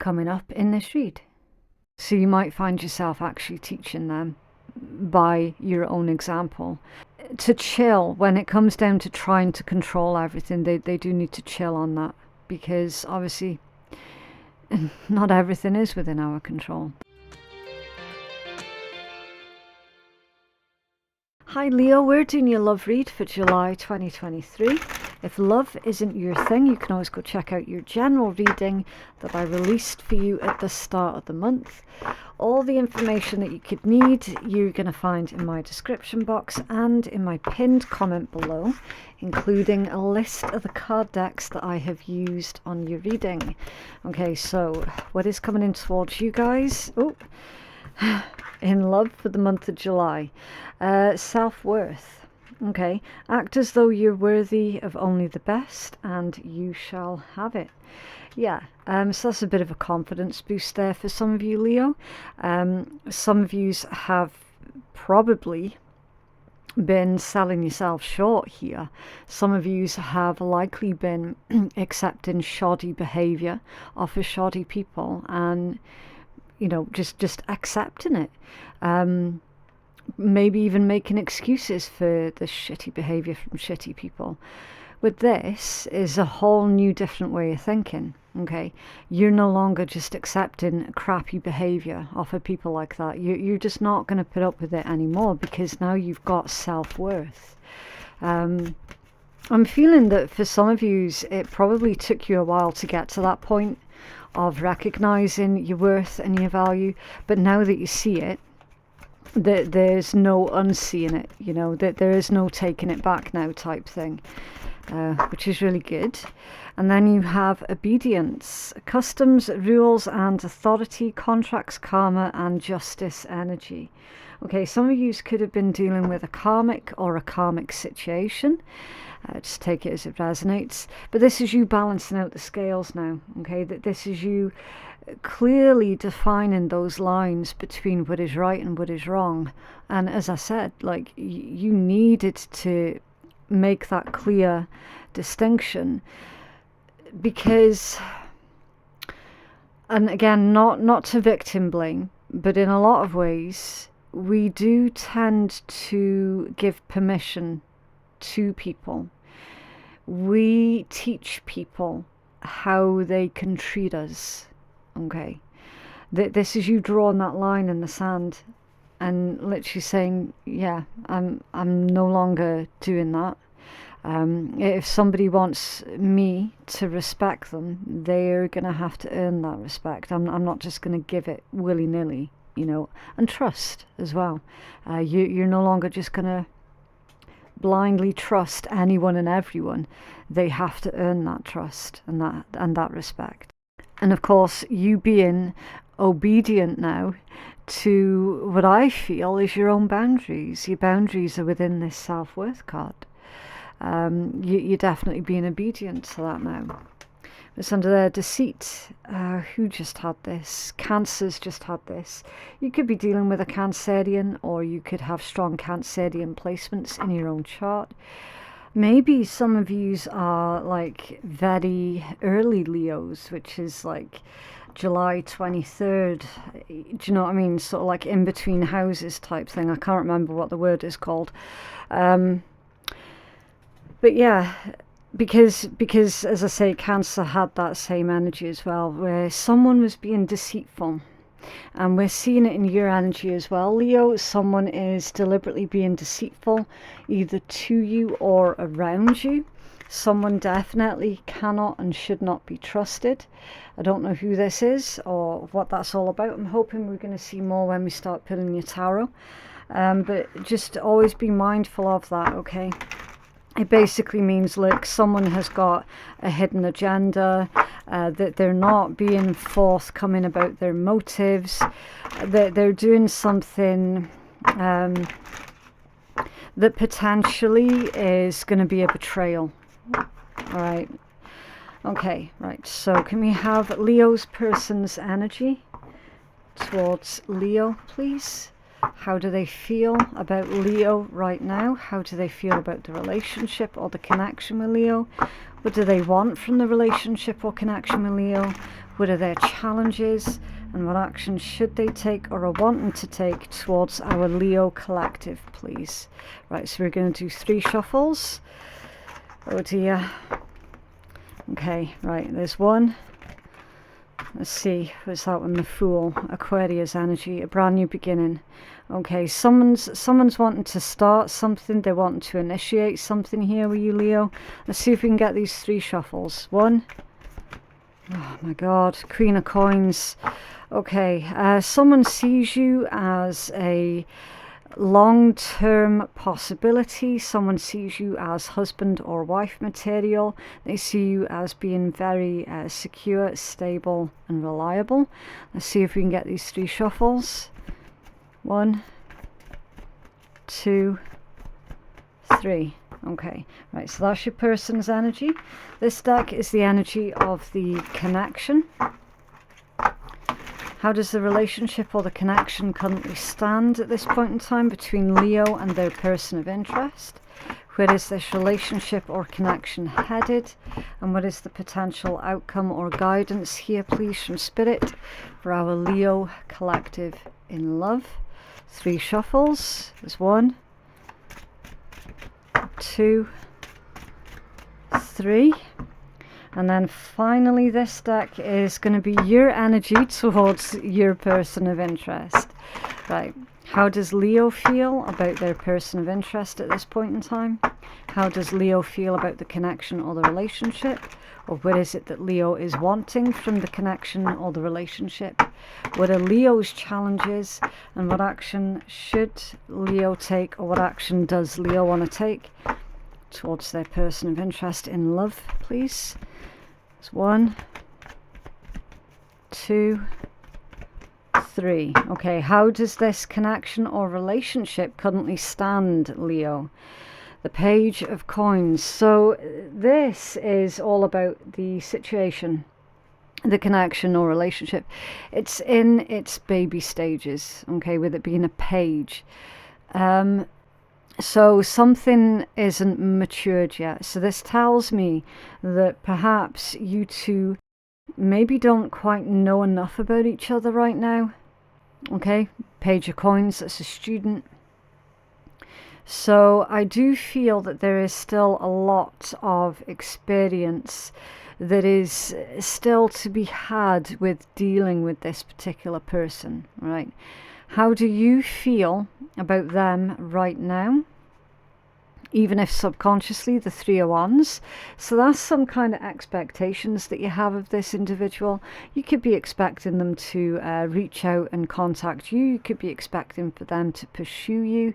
coming up in this read. So you might find yourself actually teaching them by your own example to chill when it comes down to trying to control everything. They do need to chill on that, because obviously not everything is within our control. Hi Leo, we're doing your love read for July 2023. If love isn't your thing, you can always go check out your general reading that I released for you at the start of the month. All the information that you could need, you're going to find in my description box and in my pinned comment below, including a list of the card decks that I have used on your reading. Okay, so what is coming in towards you guys? Oh, in love for the month of July. Self-worth. Okay, act as though you're worthy of only the best and you shall have it. Yeah, so that's a bit of a confidence boost there for some of you, Leo. Some of you have probably been selling yourself short here. Some of you have likely been accepting shoddy behavior off of shoddy people and, you know, just accepting it. Maybe even making excuses for the shitty behavior from shitty people. With this is a whole new different way of thinking. Okay, you're no longer just accepting crappy behavior off of people like that. You're just not going to put up with it anymore, because now you've got self-worth. I'm feeling that for some of you, it probably took you a while to get to that point of recognizing your worth and your value, but now that you see it, that there's no unseeing it, you know, that there is no taking it back now type thing, which is really good. And then you have obedience, customs, rules and authority, contracts, karma and justice energy. Okay, some of you could have been dealing with a karmic or a karmic situation. Just take it as it resonates. But this is you balancing out the scales now. Okay, that this is you clearly defining those lines between what is right and what is wrong. And as I said, like, you needed to make that clear distinction, because, and again, not to victim blame, but in a lot of ways we do tend to give permission to people. We teach people how they can treat us. Okay, this is you drawing that line in the sand and literally saying, yeah, I'm no longer doing that. If somebody wants me to respect them, they're gonna have to earn that respect. I'm not just gonna give it willy-nilly, you know. And trust as well. You're no longer just gonna blindly trust anyone and everyone. They have to earn that trust and that respect. And of course, you being obedient now to what I feel is your own boundaries. Your boundaries are within this self-worth card. You're definitely being obedient to that now. It's under there, deceit. Who just had this? Cancer's just had this. You could be dealing with a Cancerian, or you could have strong Cancerian placements in your own chart. Maybe some of yous are like very early Leos, which is like July 23rd. Do you know what I mean? Sort of like in between houses type thing. I can't remember what the word is called. But yeah, because as I say, Cancer had that same energy as well, where someone was being deceitful. And we're seeing it in your energy as well, Leo. Someone is deliberately being deceitful, either to you or around you. Someone definitely cannot and should not be trusted. I don't know who this is or what that's all about. I'm hoping we're going to see more when we start pulling your tarot. But just always be mindful of that, okay? It basically means, look, someone has got a hidden agenda, that they're not being forthcoming about their motives, that they're doing something that potentially is going to be a betrayal. All right. Okay, right. So can we have Leo's person's energy towards Leo, please? How do they feel about Leo right now? How do they feel about the relationship or the connection with Leo? What do they want from the relationship or connection with Leo? What are their challenges? And what action should they take or are wanting to take towards our Leo collective, please? Right, so we're going to do 3 shuffles. Oh dear. Okay, right, there's one. Let's see, what's that one? The Fool, Aquarius energy, a brand new beginning. Okay, someone's wanting to start something. They're wanting to initiate something here with you, Leo. Let's see if we can get these 3 shuffles. 1. Oh my God, Queen of Coins. Okay, someone sees you as a long-term possibility. Someone sees you as husband or wife material. They see you as being very secure, stable and reliable. Let's see if we can get these 3 shuffles. 1, 2, 3. Okay, right, so that's your person's energy. This deck is the energy of the connection. How does the relationship or the connection currently stand at this point in time between Leo and their person of interest? Where is this relationship or connection headed? And what is the potential outcome or guidance here, please, from Spirit for our Leo collective in love? 3 shuffles. There's 1, 2, 3. And then finally this deck is going to be your energy towards your person of interest. Right, how does Leo feel about their person of interest at this point in time? How does Leo feel about the connection or the relationship? Or what is it that Leo is wanting from the connection or the relationship? What are Leo's challenges? And what action should Leo take, or what action does Leo want to take towards their person of interest in love, please? 1, 2, 3. Okay, how does this connection or relationship currently stand, Leo? The Page of Coins. So this is all about the situation, the connection or relationship. It's in its baby stages, okay, with it being a page. So something isn't matured yet. So this tells me that perhaps you two maybe don't quite know enough about each other right now. Okay, Page of Coins, that's a student. So I do feel that there is still a lot of experience that is still to be had with dealing with this particular person, right? How do you feel about them right now? Even if subconsciously, the 3 of Wands. So that's some kind of expectations that you have of this individual. You could be expecting them to reach out and contact you. You could be expecting for them to pursue you.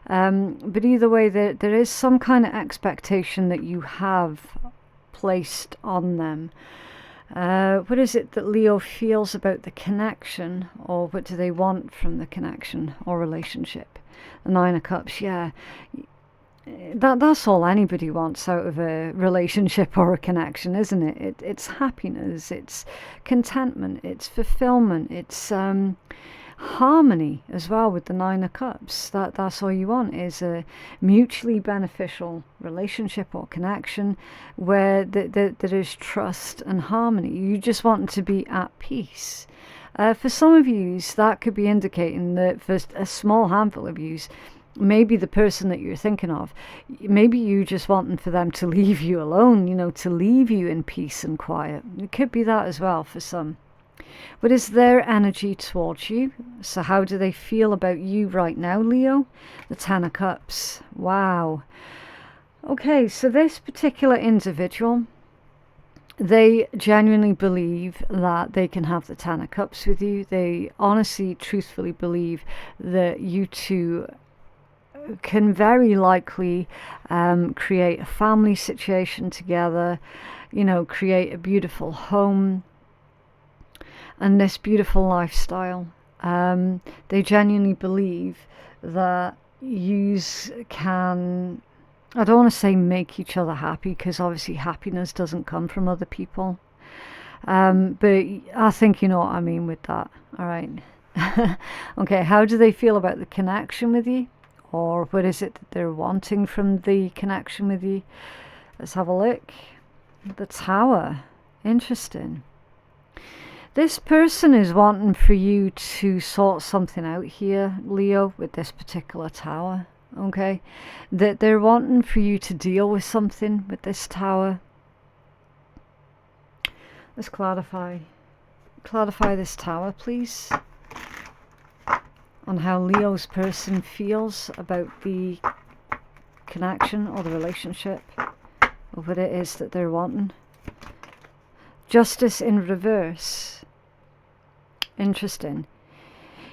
But either way, there is some kind of expectation that you have placed on them. What is it that Leo feels about the connection, or what do they want from the connection or relationship? The 9 of Cups, yeah. That's all anybody wants out of a relationship or a connection, isn't it? It's happiness, it's contentment, it's fulfillment, it's harmony as well with the 9 of Cups. That's all you want, is a mutually beneficial relationship or connection where there is trust and harmony. You just want to be at peace. For some of you, that could be indicating that for a small handful of you, maybe the person that you're thinking of, maybe you just wanting for them to leave you alone, you know, to leave you in peace and quiet. It could be that as well for some. What is their energy towards you? So how do they feel about you right now, Leo? The 10 of Cups. Wow. Okay, so this particular individual, they genuinely believe that they can have the 10 of Cups with you. They honestly, truthfully believe that you two can very likely create a family situation together, you know, create a beautiful home and this beautiful lifestyle. They genuinely believe that you can, I don't want to say make each other happy, because obviously happiness doesn't come from other people, but I think you know what I mean with that. All right. Okay, how do they feel about the connection with you? Or what is it that they're wanting from the connection with you? Let's have a look. The Tower. Interesting. This person is wanting for you to sort something out here, Leo, with this particular tower, okay? That they're wanting for you to deal with something with this tower. Let's clarify this tower, please, on how Leo's person feels about the connection or the relationship, or what it is that they're wanting. Justice in reverse. Interesting.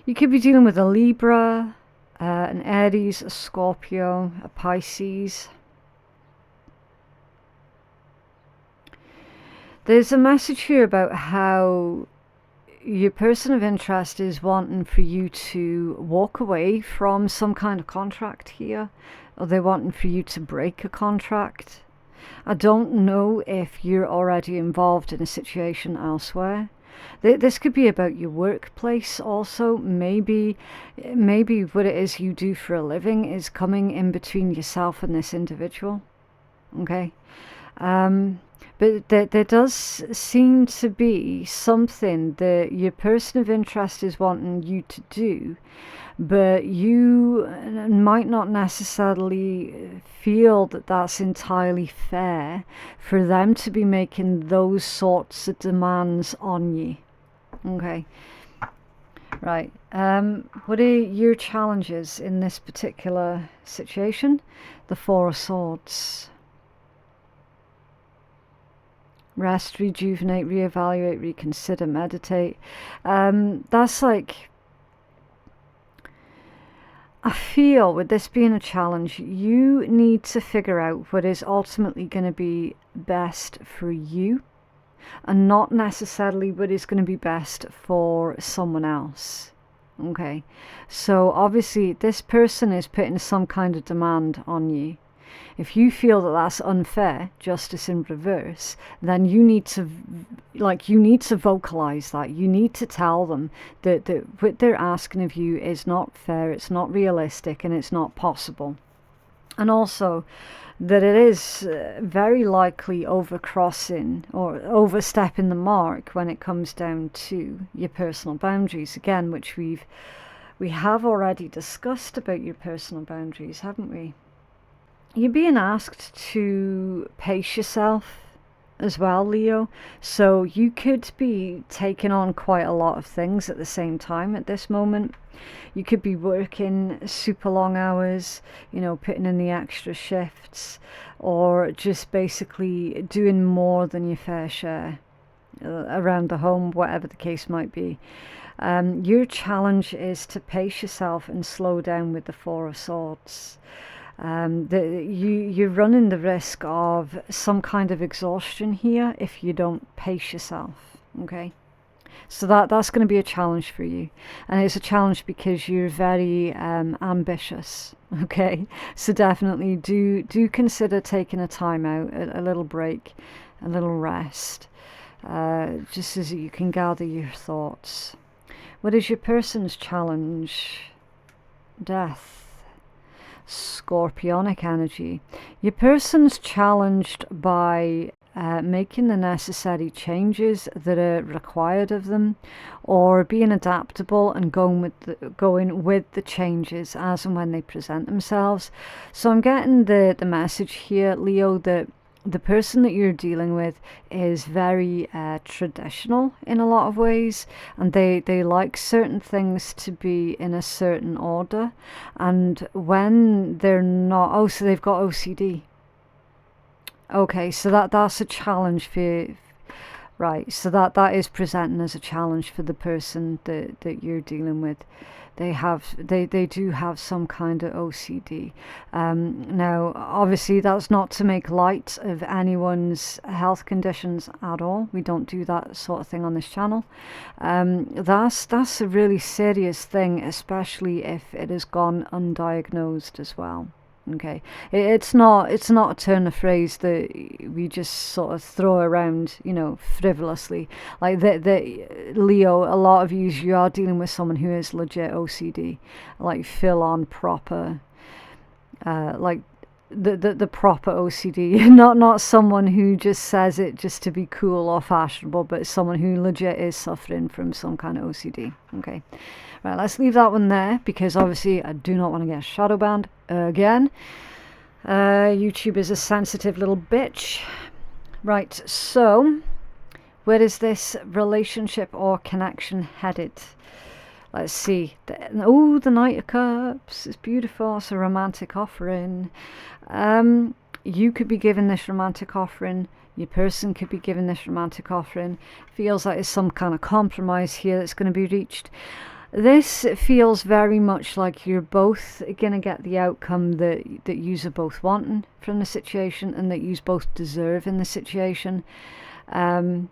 You could be dealing with a Libra, an Aries, a Scorpio, a Pisces. There's a message here about how your person of interest is wanting for you to walk away from some kind of contract here, or they're wanting for you to break a contract. I don't know if you're already involved in a situation elsewhere. This could be about your workplace also. Maybe what it is you do for a living is coming in between yourself and this individual. Okay? But there does seem to be something that your person of interest is wanting you to do, but you might not necessarily feel that that's entirely fair for them to be making those sorts of demands on you. Okay. Right. What are your challenges in this particular situation? The Four of Swords. Rest, rejuvenate, reevaluate, reconsider, meditate. That's like, I feel with this being a challenge, you need to figure out what is ultimately going to be best for you, and not necessarily what is going to be best for someone else. Okay, so obviously this person is putting some kind of demand on you. If you feel that that's unfair, justice in reverse, then you need to vocalize that. You need to tell them that what they're asking of you is not fair, it's not realistic, and it's not possible. And also that it is very likely overcrossing or overstepping the mark when it comes down to your personal boundaries, again, which we have already discussed about your personal boundaries, haven't we? You're being asked to pace yourself as well, Leo. So you could be taking on quite a lot of things at the same time at this moment. You could be working super long hours, putting in the extra shifts, or just basically doing more than your fair share around the home, whatever the case might be. Your challenge is to pace yourself and slow down with the Four of Swords. You're running the risk of some kind of exhaustion here if you don't pace yourself. Okay, so that's going to be a challenge for you, and it's a challenge because you're very ambitious. Okay, so definitely do consider taking a time out, a little break, a little rest, just so that you can gather your thoughts. What is your person's challenge? Death. Scorpionic energy. Your person's challenged by making the necessary changes that are required of them, or being adaptable and going with the changes as and when they present themselves. So I'm getting the message here, Leo, that the person that you're dealing with is very traditional in a lot of ways, and they like certain things to be in a certain order, and when they're not, so they've got OCD. Okay, so that's a challenge for you. Right, so that is presenting as a challenge for the person that you're dealing with. They do have some kind of OCD. Now, obviously, that's not to make light of anyone's health conditions at all. We don't do that sort of thing on this channel. That's a really serious thing, especially if it has gone undiagnosed as well. Okay, it's not a turn of phrase that we just sort of throw around, frivolously. Like that, Leo, a lot of you are dealing with someone who is legit OCD, like full on proper, like the proper OCD, not someone who just says it just to be cool or fashionable, but someone who legit is suffering from some kind of OCD. Okay, right, let's leave that one there, because obviously I do not want to get shadow banned again. YouTube is a sensitive little bitch. Right, so where is this relationship or connection headed? Let's see. The Knight of Cups. It's beautiful. It's a romantic offering. You could be given this romantic offering. Your person could be given this romantic offering. Feels like there's some kind of compromise here that's going to be reached. This feels very much like you're both going to get the outcome that you're both wanting from the situation, and that you both deserve in the situation. And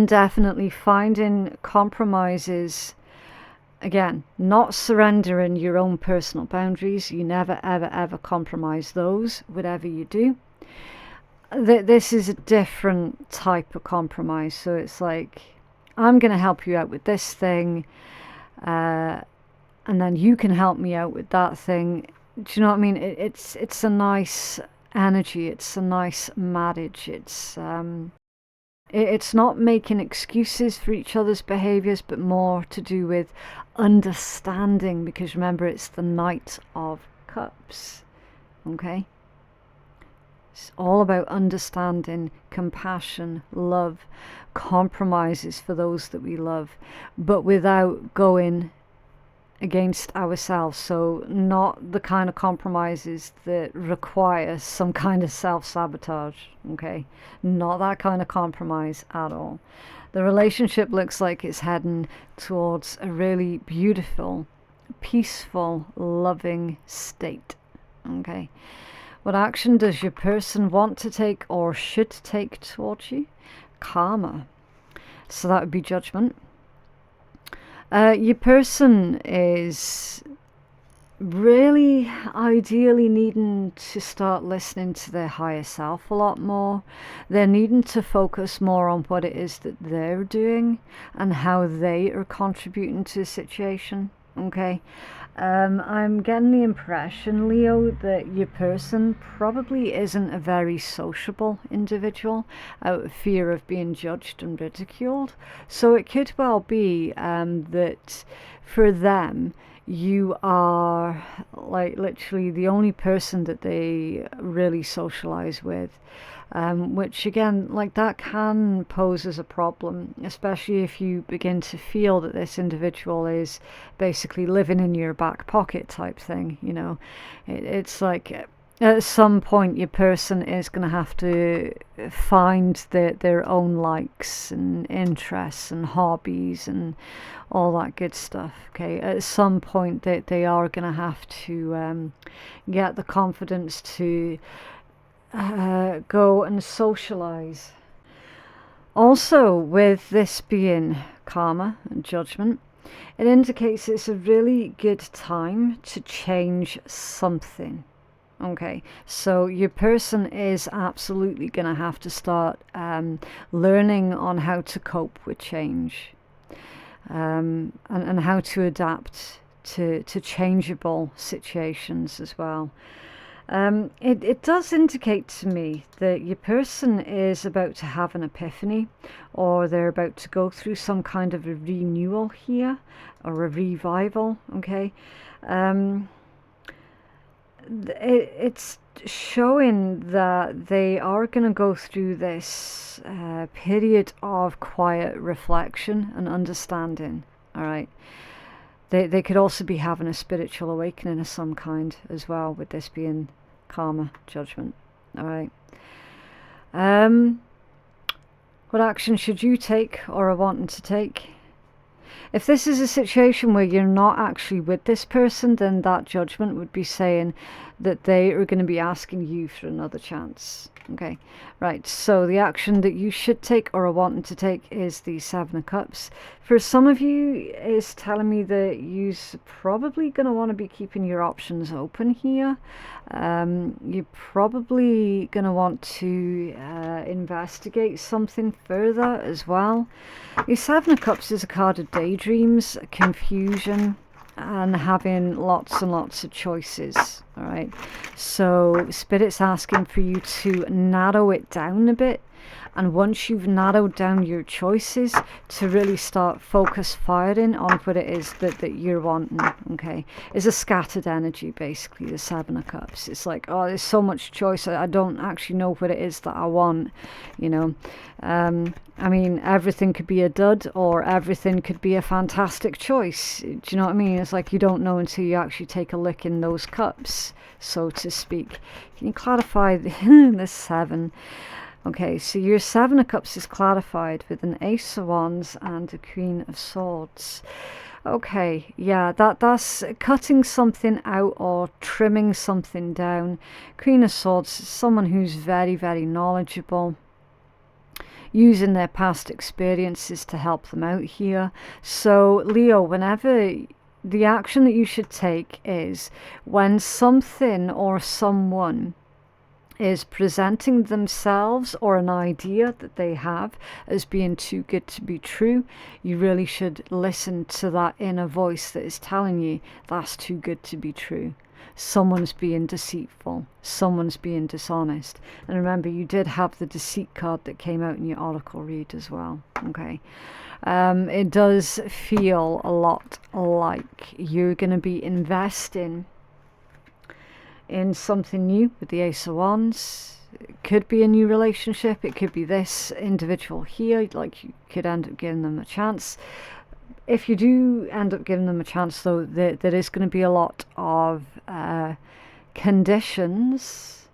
definitely finding compromises. Again, not surrendering your own personal boundaries. You never, ever, ever compromise those, whatever you do. This is a different type of compromise. So it's like, I'm going to help you out with this thing, and then you can help me out with that thing. Do you know what I mean? It's a nice energy. It's a nice marriage. It's not making excuses for each other's behaviors, but more to do with understanding, because remember, it's the Knight of Cups. Okay? It's all about understanding, compassion, love, compromises for those that we love, but without going against ourselves. So not the kind of compromises that require some kind of self-sabotage. Okay, not that kind of compromise at all. The relationship looks like it's heading towards a really beautiful, peaceful, loving state. Okay, what action does your person want to take or should take towards you? Karma. So that would be judgment. Your person is really ideally needing to start listening to their higher self a lot more. They're needing to focus more on what it is that they're doing and how they are contributing to the situation. Okay, I'm getting the impression, Leo, that your person probably isn't a very sociable individual out of fear of being judged and ridiculed. So it could well be that for them, you are like literally the only person that they really socialize with, which again, like, that can pose as a problem, especially if you begin to feel that this individual is basically living in your back pocket type thing. You know, it's like at some point your person is going to have to find their own likes and interests and hobbies and all that good stuff. Okay, at some point they are going to have to get the confidence to go and socialize. Also, with this being karma and judgment, it indicates it's a really good time to change something. Okay, so your person is absolutely going to have to start learning on how to cope with change, and how to adapt to changeable situations as well. It does indicate to me that your person is about to have an epiphany, or they're about to go through some kind of a renewal here, or a revival. Okay, it's showing that they are going to go through this period of quiet reflection and understanding. All right. They could also be having a spiritual awakening of some kind as well, with this being karma, judgment. All right. What action should you take or are wanting to take? If this is a situation where you're not actually with this person, then that judgment would be saying that they are going to be asking you for another chance. Okay, right, so the action that you should take or are wanting to take is the Seven of Cups. For some of you, it's telling me that you're probably going to want to be keeping your options open here. You're probably going to want to investigate something further as well. The Seven of Cups is a card of daydreams, confusion, and having lots and lots of choices. All right, so Spirit's asking for you to narrow it down a bit, and once you've narrowed down your choices, to really start focus firing on what it is that you're wanting. Okay, it's a scattered energy, basically, the Seven of Cups. It's like, oh, there's so much choice, I don't actually know what it is that I want, you know. I mean, everything could be a dud, or everything could be a fantastic choice. Do you know what I mean? It's like you don't know until you actually take a lick in those cups, so to speak. Can you clarify the seven? Okay, so your Seven of Cups is clarified with an Ace of Wands and a Queen of Swords. Okay, yeah, that's cutting something out or trimming something down. Queen of Swords is someone who's very, very knowledgeable, using their past experiences to help them out here. So, Leo, whenever the action that you should take is when something or someone is presenting themselves or an idea that they have as being too good to be true, you really should listen to that inner voice that is telling you that's too good to be true. Someone's being deceitful, someone's being dishonest. And remember, you did have the deceit card that came out in your oracle read as well. Okay, it does feel a lot like you're going to be investing in something new with the Ace of Wands. It could be a new relationship, it could be this individual here, like you could end up giving them a chance. If you do end up giving them a chance, though, there is going to be a lot of conditions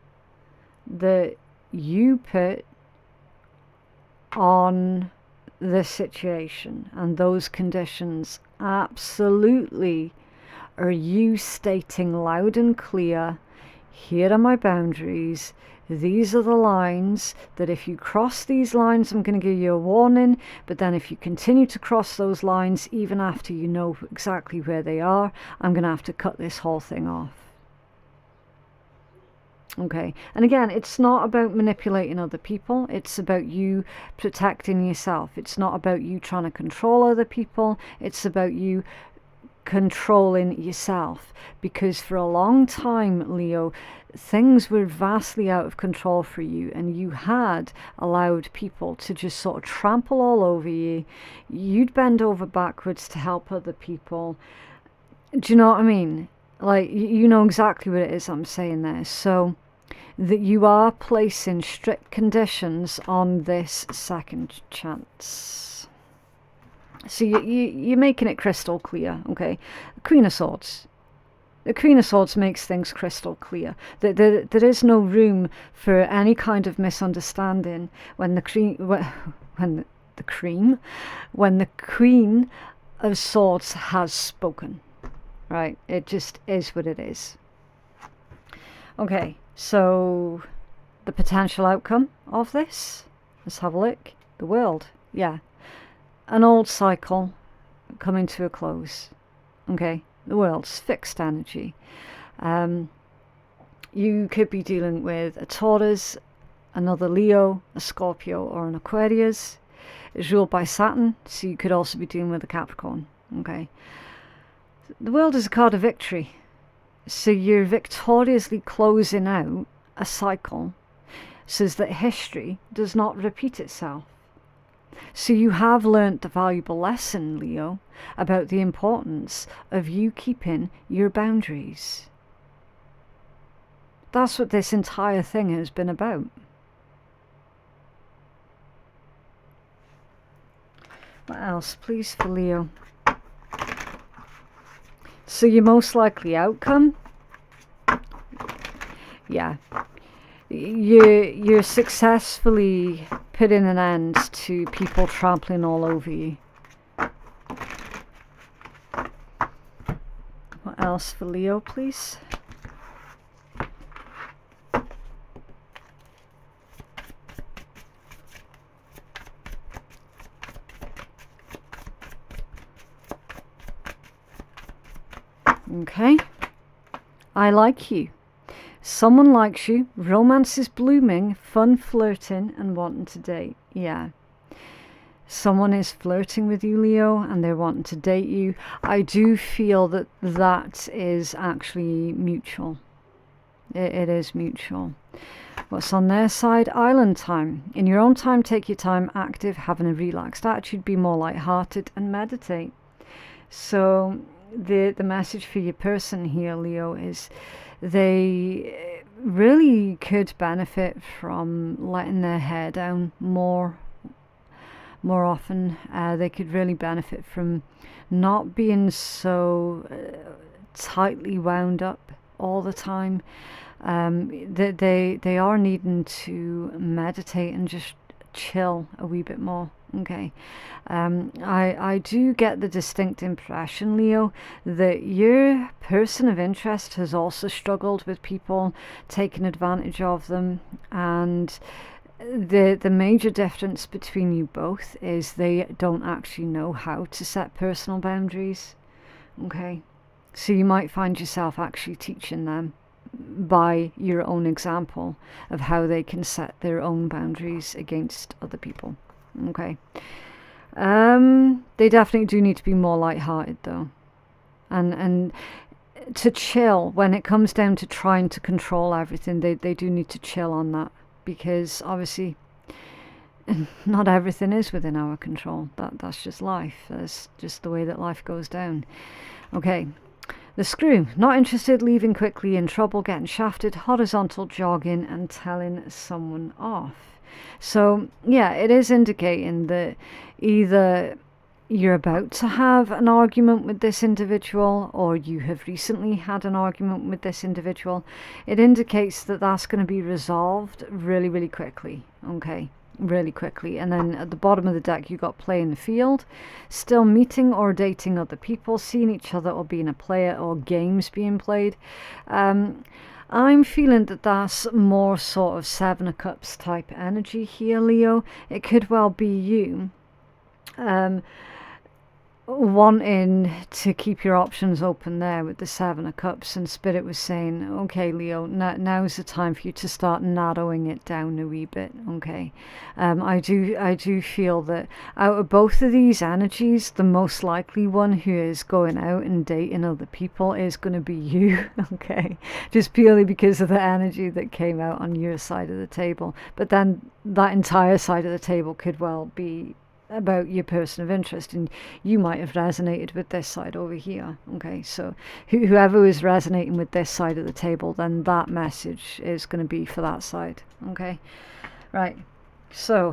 that you put on the situation, and those conditions absolutely are you stating loud and clear, here are my boundaries, these are the lines, that if you cross these lines I'm going to give you a warning, but then if you continue to cross those lines even after you know exactly where they are, I'm going to have to cut this whole thing off. Okay, and again, it's not about manipulating other people, it's about you protecting yourself. It's not about you trying to control other people, it's about you controlling yourself, because for a long time, Leo, things were vastly out of control for you, and you had allowed people to just sort of trample all over you. You'd bend over backwards to help other people. Do you know what I mean? Like, you know exactly what it is I'm saying there. So that you are placing strict conditions on this second chance. So you're making it crystal clear, okay? Queen of Swords. The Queen of Swords makes things crystal clear. There is no room for any kind of misunderstanding when the Queen of Swords has spoken. Right? It just is what it is. Okay, so the potential outcome of this, let's have a look. The World, yeah. An old cycle coming to a close. Okay, the World's fixed energy. You could be dealing with a Taurus, another Leo, a Scorpio, or an Aquarius. It's ruled by Saturn, so you could also be dealing with a Capricorn. Okay, the World is a card of victory, so you're victoriously closing out a cycle so that history does not repeat itself. So you have learnt the valuable lesson, Leo, about the importance of you keeping your boundaries. That's what this entire thing has been about. What else, please, for Leo? So your most likely outcome? Yeah. You're successfully putting an end to people trampling all over you. What else for Leo, please? Okay. I like you. Someone likes you, romance is blooming, fun flirting, and wanting to date. Yeah. someone is flirting with you, Leo, and they're wanting to date you, I do feel that that is actually mutual. It is mutual. What's on their side? Island time. In your own time, take your time, active, having a relaxed attitude, be more light-hearted, and meditate. So the message for your person here, Leo, is they really could benefit from letting their hair down more often. They could really benefit from not being so tightly wound up all the time. They are needing to meditate and just chill a wee bit more. Okay. I do get the distinct impression, Leo, that your person of interest has also struggled with people taking advantage of them, and the major difference between you both is they don't actually know how to set personal boundaries. Okay. So you might find yourself actually teaching them by your own example of how they can set their own boundaries against other people. Okay. They definitely do need to be more light-hearted though, and to chill when it comes down to trying to control everything. They do need to chill on that, because obviously not everything is within our control. That's just life. That's just the way that life goes down. Okay. The Screw, not interested, leaving quickly, in trouble, getting shafted, horizontal jogging, and telling someone off. So, yeah, it is indicating that either you're about to have an argument with this individual, or you have recently had an argument with this individual. It indicates that that's going to be resolved really, really quickly. Okay. Really quickly. And then at the bottom of the deck you got playing the field, still meeting or dating other people, seeing each other, or being a player, or games being played. I'm feeling that that's more sort of Seven of Cups type energy here, Leo. It could well be you wanting to keep your options open there with the Seven of Cups, and Spirit was saying, okay, Leo, now's the time for you to start narrowing it down a wee bit. Okay. I do feel that out of both of these energies, the most likely one who is going out and dating other people is going to be you. Okay. Just purely because of the energy that came out on your side of the table. But then that entire side of the table could well be about your person of interest, and you might have resonated with this side over here. Okay, so whoever is resonating with this side of the table, then that message is going to be for that side. Okay, right. So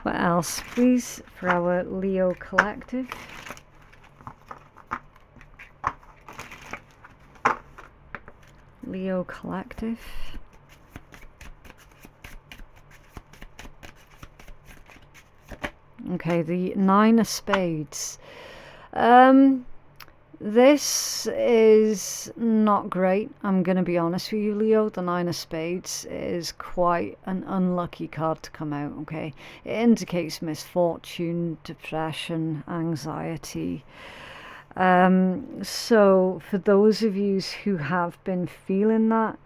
what else, please, for our Leo collective? Leo collective. Okay, the Nine of Spades. This is not great. I'm going to be honest with you, Leo. The Nine of Spades is quite an unlucky card to come out, okay? It indicates misfortune, depression, anxiety. So for those of you who have been feeling that,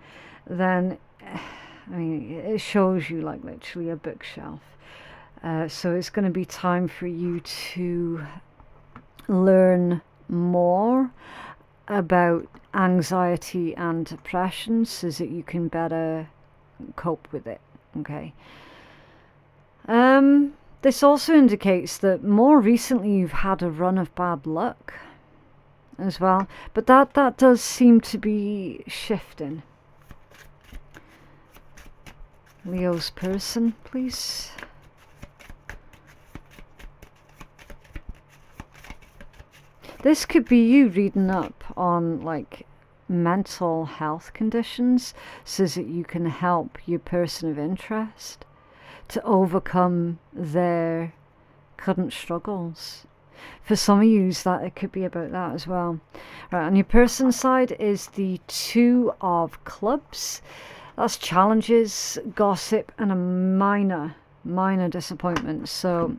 then, I mean, it shows you like literally a bookshelf. So it's going to be time for you to learn more about anxiety and depression so that you can better cope with it. Okay. This also indicates that more recently you've had a run of bad luck as well, but that does seem to be shifting. Leo's person, please. This could be you reading up on like mental health conditions so that you can help your person of interest to overcome their current struggles. For some of you, that it could be about that as well. Right, on your person's side is the Two of Clubs. That's challenges, gossip, and a minor disappointment. So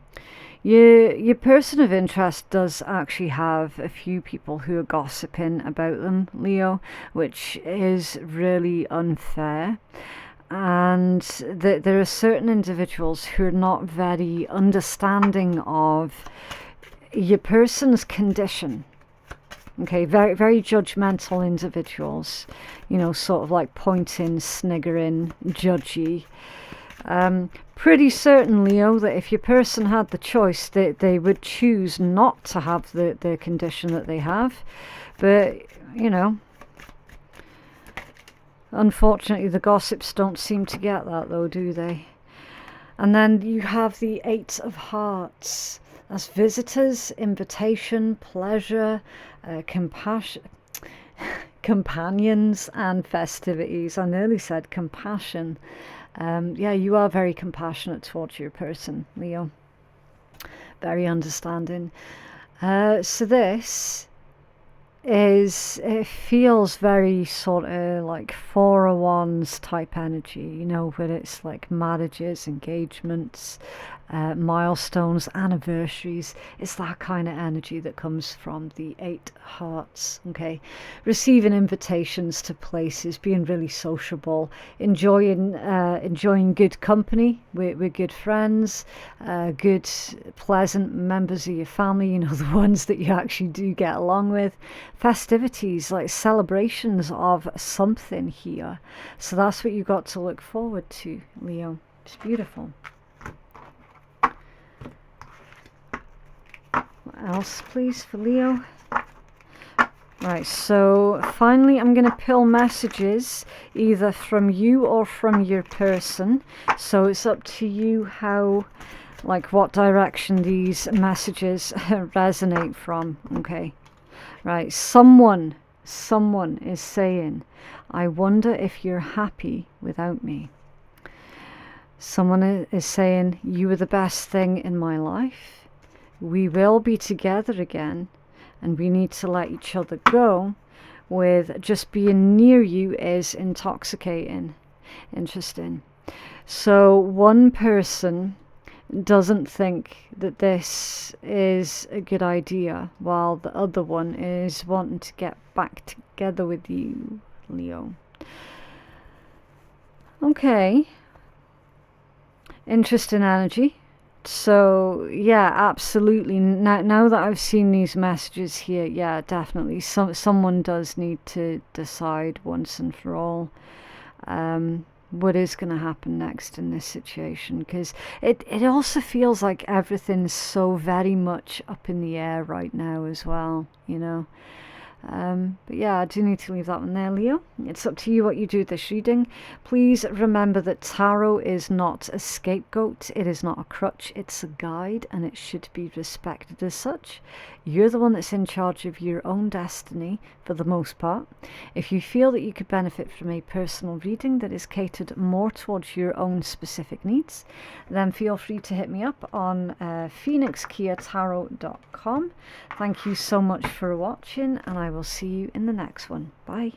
your person of interest does actually have a few people who are gossiping about them, Leo, which is really unfair. and there are certain individuals who are not very understanding of your person's condition. Okay, very, very judgmental individuals, you know, sort of like pointing, sniggering, judgy. Pretty certain, Leo, that if your person had the choice, they would choose not to have the condition that they have. But, you know, unfortunately, the gossips don't seem to get that, though, do they? And then you have the Eight of Hearts. That's visitors, invitation, pleasure, compassion, companions, and festivities. I nearly said compassion. Yeah, you are very compassionate towards your person, Leo. Very understanding. So this it feels very sort of like Four of Wands type energy, you know, where it's like marriages, engagements, milestones, anniversaries. It's that kind of energy that comes from the Eight Hearts. Okay, receiving invitations to places, being really sociable, enjoying good company with good friends, good pleasant members of your family, you know, the ones that you actually do get along with, festivities, like celebrations of something here. So that's what you got to look forward to, Leo. It's beautiful. What else, please, for Leo? Right, so finally I'm going to pull messages either from you or from your person. So it's up to you how, like, what direction these messages resonate from. Okay, right, someone is saying, I wonder if you're happy without me. Someone is saying, you were the best thing in my life. We will be together again, and we need to let each other go. With just being near you is intoxicating. Interesting. So one person doesn't think that this is a good idea, while the other one is wanting to get back together with you, Leo. Okay. Interesting energy. So yeah, absolutely. Now that I've seen these messages here, yeah, definitely someone does need to decide once and for all what is going to happen next in this situation, because it also feels like everything's so very much up in the air right now as well, you know. But yeah, I do need to leave that one there, Leo. It's up to you what you do with this reading. Please remember that tarot is not a scapegoat. It is not a crutch. It's a guide, and it should be respected as such. You're the one that's in charge of your own destiny for the most part. If you feel that you could benefit from a personal reading that is catered more towards your own specific needs, then feel free to hit me up on phoenixkeiatarot.com. Thank you so much for watching, and I will see you in the next one. Bye.